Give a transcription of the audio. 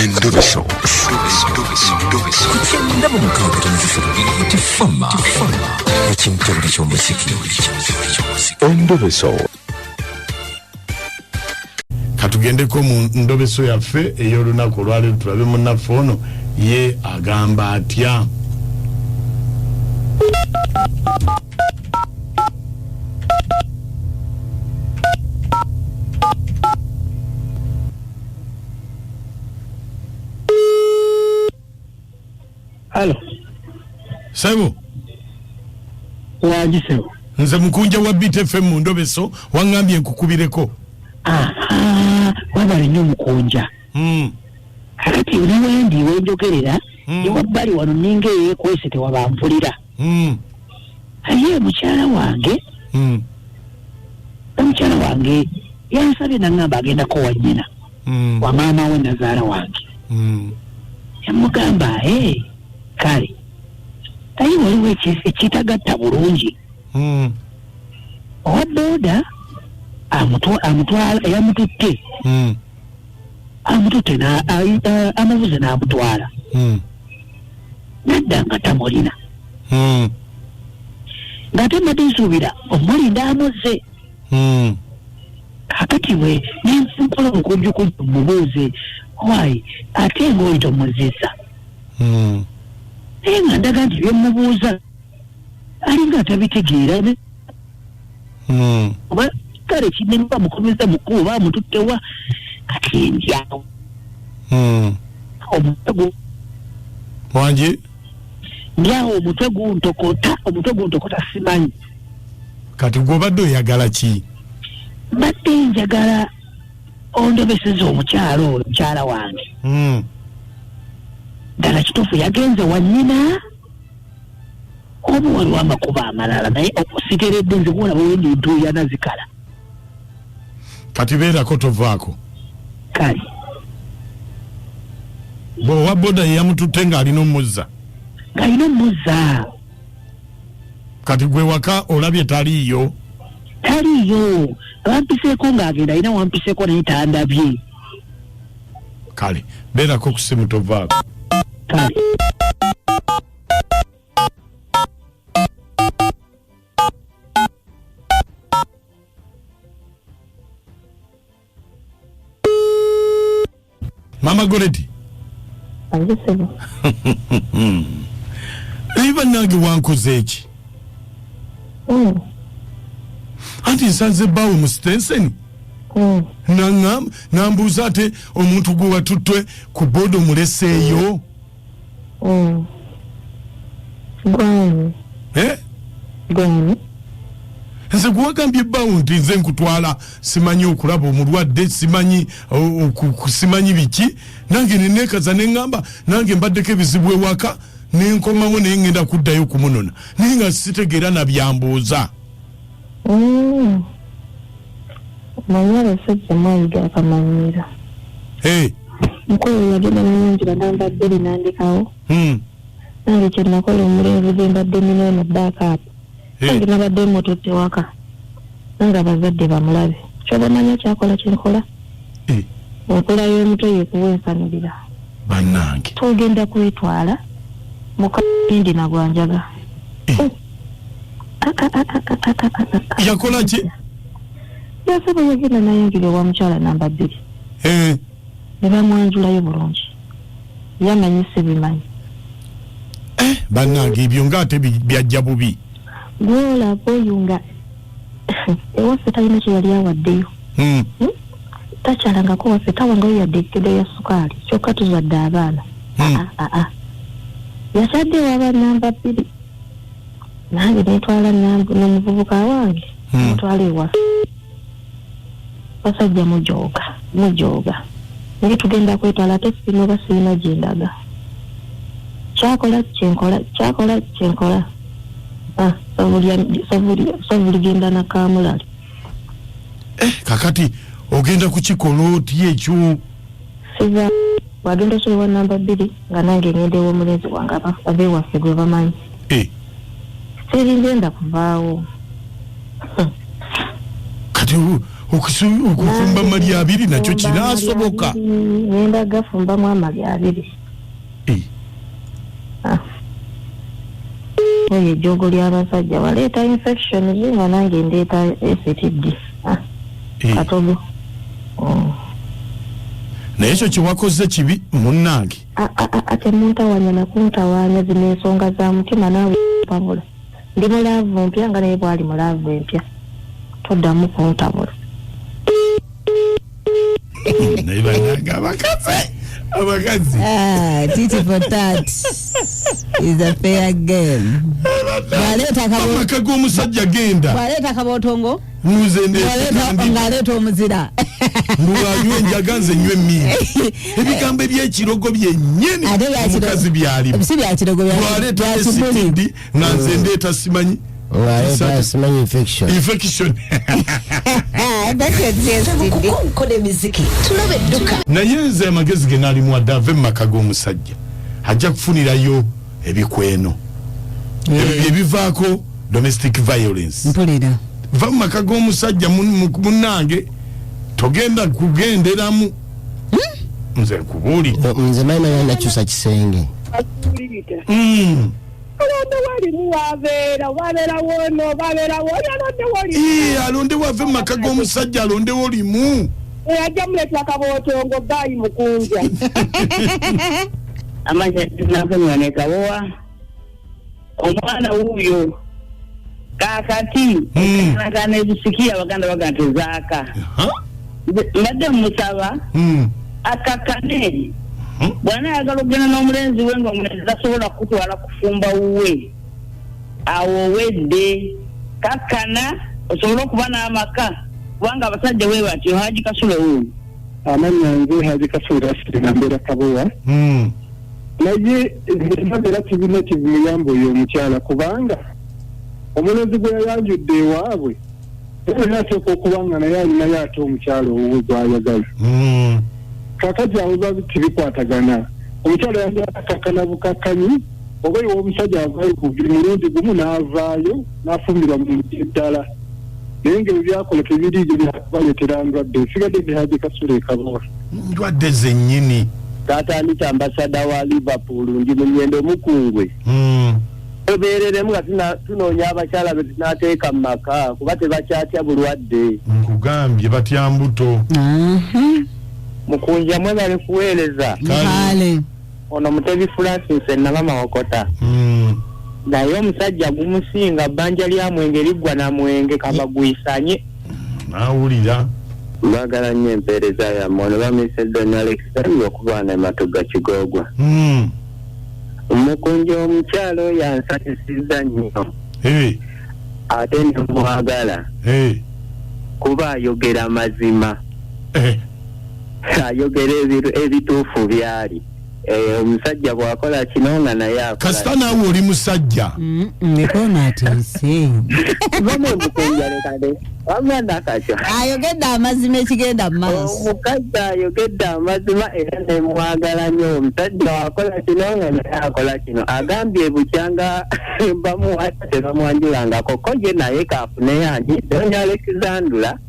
Endobeso. Kugenda mu mukaaga tifama ekintu eky'omuziki. Endobeso. Katugendeko mu ndobeso yaffe ey'olunaku olwaleero tulabe munnaffe ono ye agamba atya. Halo. Sebo. Waji sebo. Nze mukunja wa BTFM mu ndobeso wangambye nkukubireko. Wabali nnyo mukunja. Kakati uliwendi wenjogerera ewabbali wano ninga eyeekwese tewabanvulira. Aye mukyala wange omukyala wange yansabye nangamba agendako wa nnyina wa maama we nazaala wange. Yamugamba kale aye waliwo ekitagatta bulungi. Owa booda amutwala yamututte amututte amuvuze n'amutwala nadda nga tamulina ng'ate mbadde nsuubira omulinda amuzze. Kakati we nenfukola okunjukunju mubuuze wayi ate ng'oli tomuzizza naye nga ndaga nti byemubuuza alinga atabitegeera oba kale kinnemba mukomeza mukulu oba amututtewa kati ndyawo omutwe wangi ndyawo omutwe guntokota simanyi. Kati gw'obadde oyagala ki? Mbadde njagala ondobeseza omukyala wange ddala kituufu yagenze wa nnyina oba waliwo amakuba amalala naye okusiteredde nze kuwona bwewendi ntuuya nazikala. Kati beerako tovaako. Kale bw'owa boda yeyamututte ng'alina omuzza. Kati gwe waka olabye taliiyo. Wampiseeko ng'agenda alina wampiseeko naye tandabye. Kale beerako ku simu tovaako. Kale Mama Goreti. Anjisebo. Liba nange wankoze eki? Anti nsanze bbaawe mu sitenseni. Nambuuza ate omuntu gwe watuttwe ku booda omuleseeyo. Gwani. Nze gwagambye bbaawe nti nze nkutwala simanyi okulaba omulwadde simanyi biki nange neneekaza neŋŋamba nange mbaddeko ebizibu ewaka nenkomawo naye ŋŋenda kuddayo kumunona naye nga sitegeera nabyambuuza. Manyi abasajja mwayiga akamanyiira. Mukulu yagenda nanyingira namba bbiri nandikawo. Nange kye nakola omulenzi gye mbadde minona baakaapu. Nange nabadde mututte waka. Nange abazadde bamulabe. Kyobamanya kyakola kyenkola. Enkola y'omutwe yekuwensanirira. Bannange. Tugenda kwetwala mukindi nagwanjaga. Yakola ki? Yasaba yagenda nayingira wa mukyala namba bbiri. Ne bamwanjulayo bulungi. Yamanyise bimanyi. Bannange ebyo ng'ate byajja bubi. Gwolaba oyo nga ewaffe talina kye yali awaddeyo. Takyalangako waffe tawangayo yadde ekkedo ya sukaali kyokka tuzadde abaana. Yakyaddewo aba namba bbiri. Nange netwala n'omuvubuka wange mutwala ewaffe. Basajja mujooga naye tugenda kwetwala ate sinoba sirina gye ndaga. Kyakola kyenkola. Savuli genda na kamulali. Kakati ogenda kukikola otya ekyo? Siva wagenda osolewa namba bbiri nga nange ngendewo omulenzi wange abewaffe gwe bamanyi. Siri ngenda kuvaawo. Kati okufumba mali abiri nakyo kinasoboka. Ngenda gafumbamu amali abiri. Oye jogo ly'abasajja waleeta infection zinga nange ndeeta STD. Katogo. Naye ekyo kyewakoze kibi munnange. Ate muntawanya nakuntawanya zino ensonga za mutima naawe pabula. Ndi mulaavu mpya nga naye bwali mulaavu empya. Toddamu kuntabula. Naye bannange abakazi. Titi for that is a fair game. Amaka g'omusajja genda. Bwaleeta kabotongo. Muzende. Ngaleeta omuzira. Muwanywe enjaga nze nywe emmindi. Ebigambo eby'ekirogo byennyini omukazi byalimu. Si bya kirogo bya. Bwaleeta STD nga nze ndeeta simanyi. Waleeta simanyi infection. Kode miziki. Tulabe duka. Naye nze amagezi ge nalimu adde ave mu maka g'omusajja. Ajja kufunirayo ebikweno. Ebivaako domestic violence. Mpulira. Va mu maka g'omusajja munnange togenda kugenderamu. Nze nkubuulira. Nze mayina nakyusa kisenge. Alondewo ave mu maka g'omusajja alondewo olimu. Ajja muleta kabotongo bayi mukunja. Amanya nakumwane kabowa. Omwana wuyo kakati nakane bisikia baganda bagantezaaka. Mbadde musaba akakane bwana yagala okugenda n'omulenzi we ng'omulenzi tasobola kutwala kufumba wuwe awo wedde kakkana osobola okuba n'amaka kubanga abasajja we batyo Haji Kasule wuwo amanya nze Haji Kasule asirina mbeera kabowa naye embeera tibina kivumuyamba oyo omukyala kubanga omulenzi gwe yayanjudde ewaabwe era asooka okuba nga naye alinayo ate omukyala owuwe gw'ayagala kakati awo biba tibikwatagana omukyala yakakkana bukakkanyi oba iwe omusajja avaayo kubiri mulundi gumu n'avaayo n'afumbirwa mu miti eddala naye ng'ebyo byakola tebiri gye byabaleetera ndwadde sigadde ne Haji Kasule ekabowa ndwadde zennyini tatandika ambasada wa Liverpool ndi munyendo mukungwe obereremu nga tunoonya abakyala be tunateeka mu maka kuba tebakyatya bulwadde nkugambye batya mbuto mukunja mwebale kuweereza kale ono Mutebi Francis naba Mawokota naye omusajja gumusinga bbanja lya mwenge liggwa na mwenge kabagwisanye nawulira mbagala nnyo empeereza yammwe ono bamise Donna Alexander okubaana ematuga Kigogwa omukunja omukyalo oyo ansanyusizza nnyo ate nemwagala kuba ayogera mazima ayogera ebituufu byali omusajja bw'akola kino nga naye akola kasita naawe oli musajja mikono atise bamwe mukunja lekade wamwana kakyo ayogedde amazima ekigenda mu maaso omukazi ayogedde amazima era nemwagala nnyo omusajja wakola kino nga naye akola kino agambye bukyanga bamuwata tebamwanjulangako ko ye naye kaafune yangi Donna Alexandra